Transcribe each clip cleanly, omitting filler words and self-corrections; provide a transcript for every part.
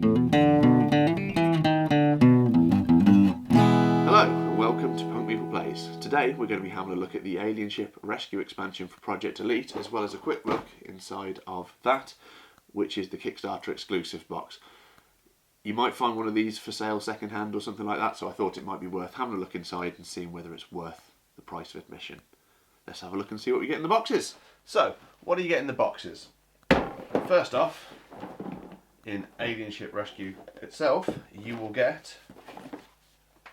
Hello and welcome to Punk People Plays. Today we're going to be having a look at the Alienship Rescue expansion for Project Elite, as well as a quick look inside of that, which is the Kickstarter exclusive box. You might find one of these for sale second hand or something like that, so I thought it might be worth having a look inside and seeing whether it's worth the price of admission. Let's have a look and see what we get in the boxes. So, what do you get in the boxes? First off, in Alienship Rescue itself, you will get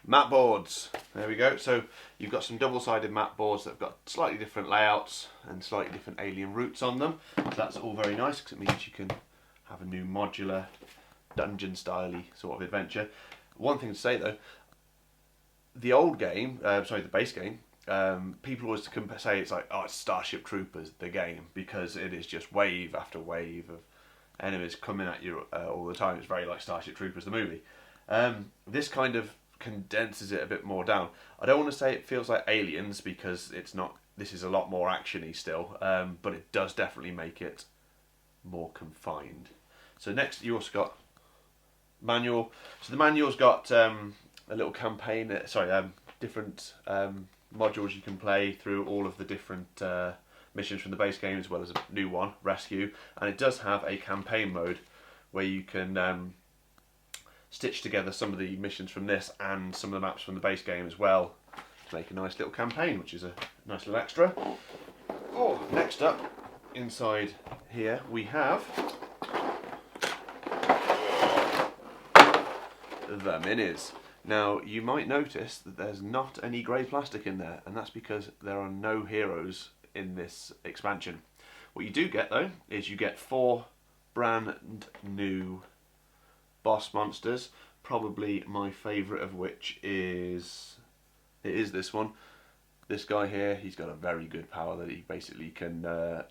mat boards. There we go. So you've got some double-sided mat boards that have got slightly different layouts and slightly different alien routes on them. So that's all very nice because it means you can have a new modular dungeon-style-y sort of adventure. One thing to say though, the old game, the base game, people always say it's like, oh, it's Starship Troopers, the game, because it is just wave after wave of enemies coming at you all the time. It's very like Starship Troopers, the movie. This kind of condenses it a bit more down. I don't want to say it feels like Aliens because it's not. This is a lot more actiony still, but it does definitely make it more confined. So next, you also got manual. So the manual's got a little campaign. Different modules you can play through all of the different missions from the base game, as well as a new one, Rescue, and it does have a campaign mode where you can stitch together some of the missions from this and some of the maps from the base game as well to make a nice little campaign, which is a nice little extra. Oh, next up, inside here we have the minis. Now you might notice that there's not any grey plastic in there, and that's because there are no heroes in this expansion. What you do get though is you get 4 brand new boss monsters, probably my favourite of which is this one. This guy here, he's got a very good power that he basically can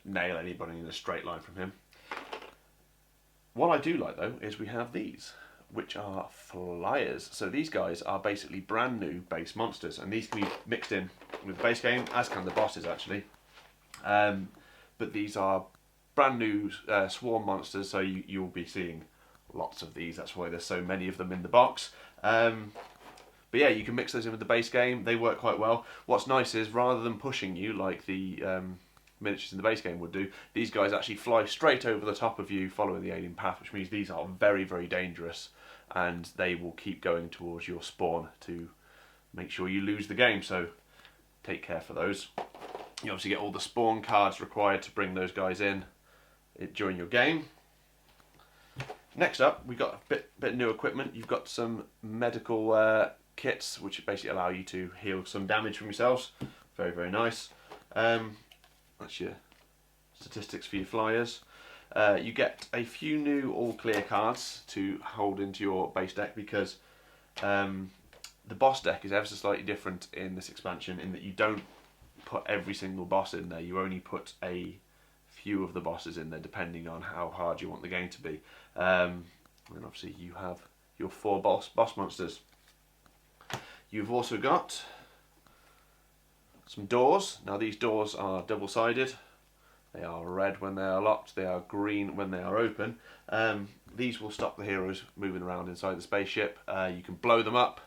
nail anybody in a straight line from him. What I do like though is we have these, which are flyers. So these guys are basically brand new base monsters, and these can be mixed in with the base game, as can the bosses actually. But these are brand new swarm monsters, so you'll be seeing lots of these. That's why there's so many of them in the box. But yeah, you can mix those in with the base game. They work quite well. What's nice is, rather than pushing you like the miniatures in the base game would do, these guys actually fly straight over the top of you following the alien path, which means these are very, very dangerous, and they will keep going towards your spawn to make sure you lose the game, so take care for those. You obviously get all the spawn cards required to bring those guys in during your game. Next up, we've got a bit of new equipment. You've got some medical kits, which basically allow you to heal some damage from yourselves. Very, very nice. That's your statistics for your flyers. You get a few new all clear cards to hold into your base deck, because the boss deck is ever so slightly different in this expansion, in that you don't put every single boss in there. You only put a few of the bosses in there, depending on how hard you want the game to be. And obviously you have your 4 boss monsters. You've also got some doors. Now these doors are double-sided. They are red when they are locked, they are green when they are open. These will stop the heroes moving around inside the spaceship. You can blow them up,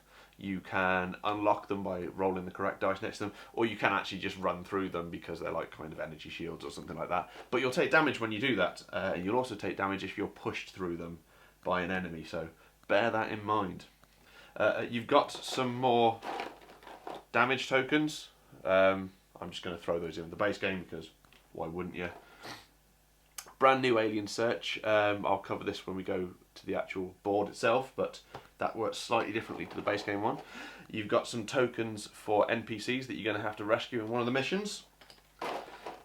you can unlock them by rolling the correct dice next to them, or you can actually just run through them because they're like kind of energy shields or something like that. But you'll take damage when you do that, and you'll also take damage if you're pushed through them by an enemy, so bear that in mind. You've got some more damage tokens. I'm just going to throw those in the base game because why wouldn't you? Brand new alien search. I'll cover this when we go to the actual board itself, but that works slightly differently to the base game one. You've got some tokens for NPCs that you're going to have to rescue in one of the missions,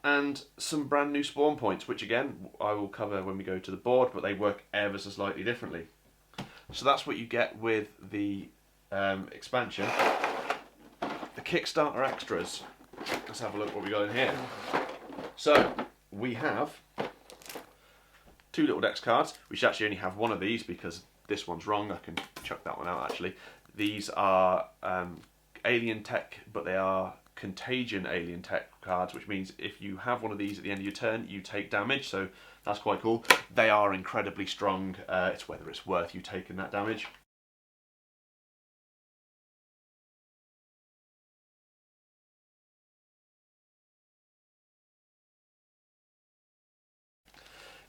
and some brand new spawn points, which again I will cover when we go to the board, but they work ever so slightly differently. So that's what you get with the expansion. The Kickstarter extras. Let's have a look what we got in here. So we have 2 little dex cards. We should actually only have one of these because this one's wrong. I can chuck that one out actually. These are alien tech, but they are contagion alien tech cards, which means if you have one of these at the end of your turn, you take damage, so that's quite cool. They are incredibly strong. It's whether it's worth you taking that damage.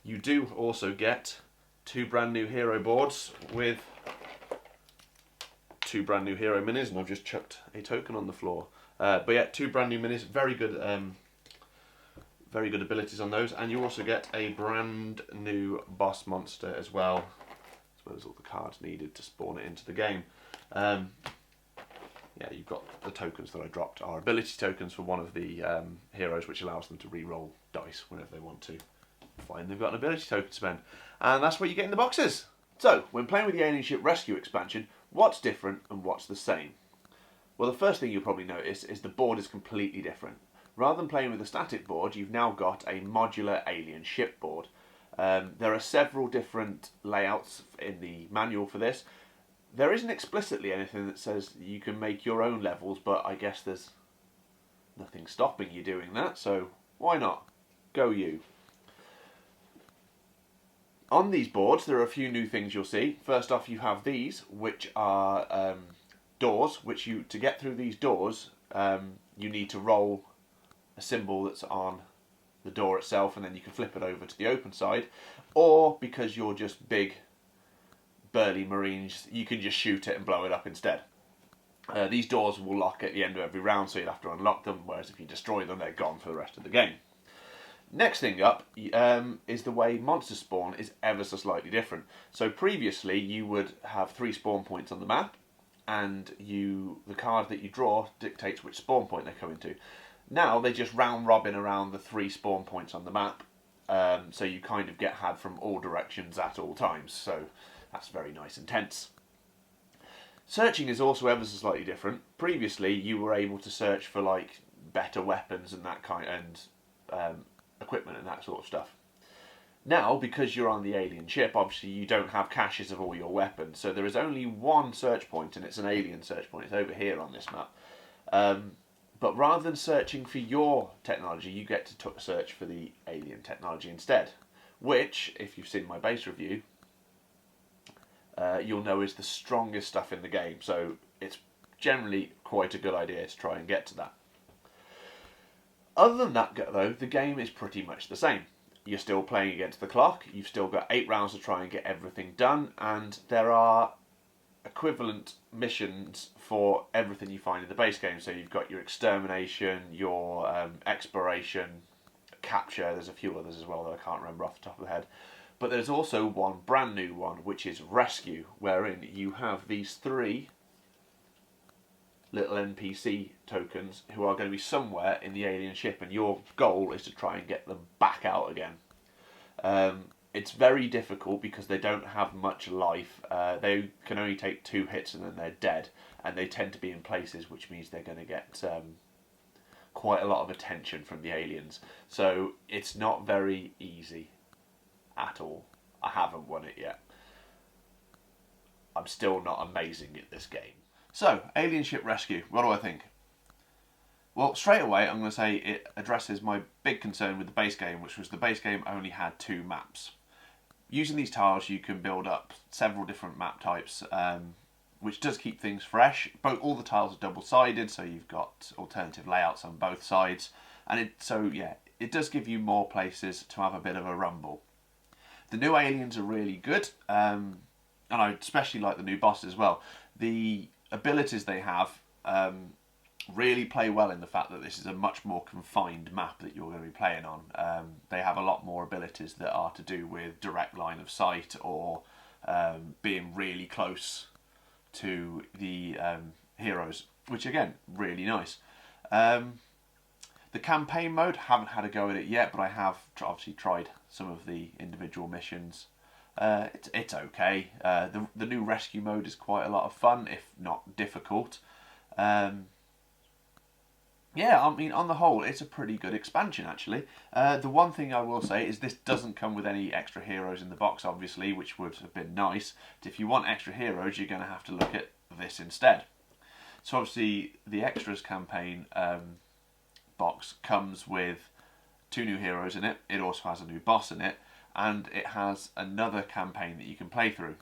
You do also get 2 brand new hero boards with 2 brand new hero minis, and I've just chucked a token on the floor. But yeah, 2 brand new minis, very good abilities on those, and you also get a brand new boss monster as well, as well as all the cards needed to spawn it into the game. Yeah, you've got the tokens that I dropped are ability tokens for one of the heroes, which allows them to re-roll dice whenever they want to. Find they've got an ability token to spend, and that's what you get in the boxes. So, when playing with the Alienship Rescue expansion, what's different and what's the same? Well, the first thing you'll probably notice is the board is completely different. Rather than playing with a static board, you've now got a modular alien ship board. There are several different layouts in the manual for this. There isn't explicitly anything that says you can make your own levels, but I guess there's nothing stopping you doing that, so why not? Go you. On these boards, there are a few new things you'll see. First off, you have these, which are doors, which to get through these doors, you need to roll a symbol that's on the door itself, and then you can flip it over to the open side. Or, because you're just big, burly Marines, you can just shoot it and blow it up instead. These doors will lock at the end of every round, so you'll have to unlock them, whereas if you destroy them, they're gone for the rest of the game. Next thing up is the way monster spawn is ever so slightly different. So previously you would have 3 spawn points on the map, and the card that you draw dictates which spawn point they come into. Now they just round robin around the 3 spawn points on the map, so you kind of get had from all directions at all times, so that's very nice and tense. Searching is also ever so slightly different. Previously you were able to search for like better weapons and that kind, and equipment and that sort of stuff. Now, because you're on the alien ship, obviously you don't have caches of all your weapons, so there is only one search point, and it's an alien search point. It's over here on this map. But rather than searching for your technology, you get to search for the alien technology instead, which, if you've seen my base review, you'll know is the strongest stuff in the game, so it's generally quite a good idea to try and get to that. Other than that, though, the game is pretty much the same. You're still playing against the clock, you've still got 8 rounds to try and get everything done, and there are equivalent missions for everything you find in the base game. So you've got your extermination, your exploration, capture, there's a few others as well that I can't remember off the top of the head. But there's also one brand new one, which is Rescue, wherein you have these 3 little NPC tokens who are going to be somewhere in the alien ship, and your goal is to try and get them back out again. It's very difficult because they don't have much life. They can only take 2 hits and then they're dead, and they tend to be in places which means they're going to get quite a lot of attention from the aliens. So it's not very easy at all. I haven't won it yet. I'm still not amazing at this game. So, Alienship Rescue, what do I think? Well, straight away I'm going to say it addresses my big concern with the base game, which was the base game only had 2 maps. Using these tiles you can build up several different map types, which does keep things fresh. All the tiles are double-sided, so you've got alternative layouts on both sides, and it does give you more places to have a bit of a rumble. The new aliens are really good, and I especially like the new boss as well. The abilities they have really play well in the fact that this is a much more confined map that you're going to be playing on. They have a lot more abilities that are to do with direct line of sight, or being really close to the heroes, which again, really nice. The campaign mode, haven't had a go at it yet, but I have obviously tried some of the individual missions. It's okay. The new rescue mode is quite a lot of fun, if not difficult. Yeah, I mean, on the whole, it's a pretty good expansion, actually. The one thing I will say is this doesn't come with any extra heroes in the box, obviously, which would have been nice. If you want extra heroes, you're going to have to look at this instead. So obviously the extras campaign box comes with 2 new heroes in it. It also has a new boss in it, and it has another campaign that you can play through,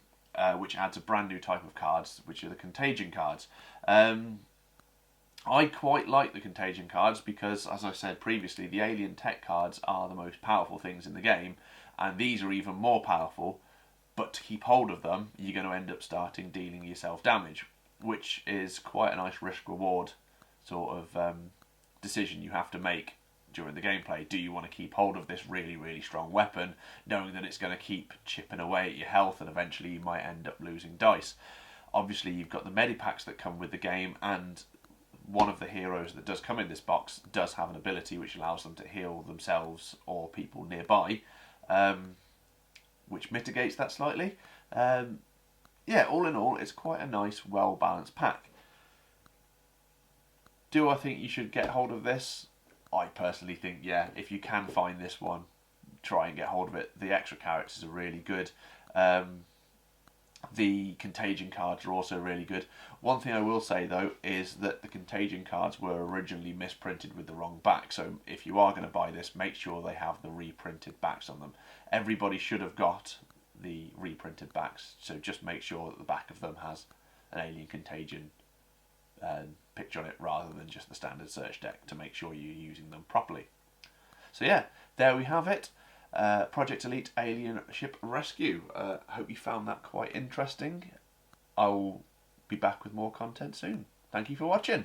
which adds a brand new type of cards, which are the Contagion cards. I quite like the Contagion cards because, as I said previously, the alien tech cards are the most powerful things in the game, and these are even more powerful, but to keep hold of them, you're going to end up starting dealing yourself damage, which is quite a nice risk-reward sort of decision you have to make during the gameplay. Do you want to keep hold of this really, really strong weapon, knowing that it's going to keep chipping away at your health and eventually you might end up losing dice? Obviously, you've got the medipacks that come with the game, and one of the heroes that does come in this box does have an ability which allows them to heal themselves or people nearby, which mitigates that slightly. Yeah, all in all, it's quite a nice, well-balanced pack. Do I think you should get hold of this? I personally think, yeah, if you can find this one, try and get hold of it. The extra characters are really good. The Contagion cards are also really good. One thing I will say though is that the Contagion cards were originally misprinted with the wrong back, so if you are going to buy this, make sure they have the reprinted backs on them. Everybody should have got the reprinted backs, so just make sure that the back of them has an Alien Contagion picture on it rather than just the standard search deck, to make sure you're using them properly. So yeah, there we have it. Project Elite Alienship Rescue. Hope you found that quite interesting. I will be back with more content soon. Thank you for watching.